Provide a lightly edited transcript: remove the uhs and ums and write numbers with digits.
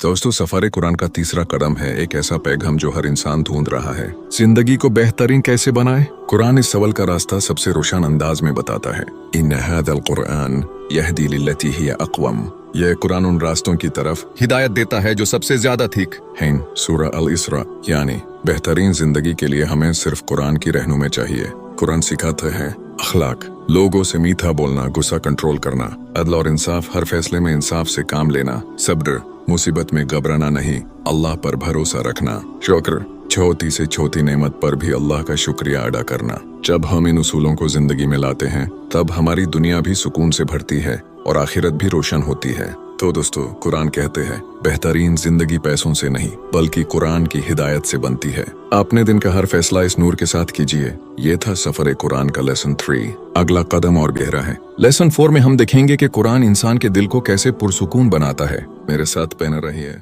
दोस्तों, सफर कुरान का तीसरा कदम है एक ऐसा पैगाम जो हर इंसान ढूंढ रहा है। जिंदगी को बेहतरीन कैसे बनाए? कुरान इस सवाल का रास्ता सबसे रोशन अंदाज में बताता है। इन हादल कुरान यहदी लिल्लती हिय अक़वम। यह कुरान उन रास्तों की तरफ हिदायत देता है जो सबसे ज्यादा ठीक हैं। सूरह अल इसरा, यानी बेहतरीन जिंदगी के लिए हमें सिर्फ कुरान की रहनुमाई चाहिए। कुरान सिखाते हैं अखलाक, लोगों से मीठा बोलना, गुस्सा कंट्रोल करना, अदल और इंसाफ, हर फैसले में इंसाफ से काम लेना, सब्र, मुसीबत में घबराना नहीं, अल्लाह पर भरोसा रखना, शुक्र, छोटी से छोटी नेमत पर भी अल्लाह का शुक्रिया अदा करना। जब हम इन उसूलों को जिंदगी में लाते हैं तब हमारी दुनिया भी सुकून से भरती है और आखिरत भी रोशन होती है। तो दोस्तों, कुरान कहते हैं बेहतरीन जिंदगी पैसों से नहीं बल्कि कुरान की हिदायत से बनती है। अपने दिन का हर फैसला इस नूर के साथ कीजिए। ये था सफर कुरान का लेसन 3। अगला कदम और गहरा है। लेसन 4 में हम देखेंगे कि कुरान इंसान के दिल को कैसे पुरसुकून बनाता है। मेरे साथ बने रहिए।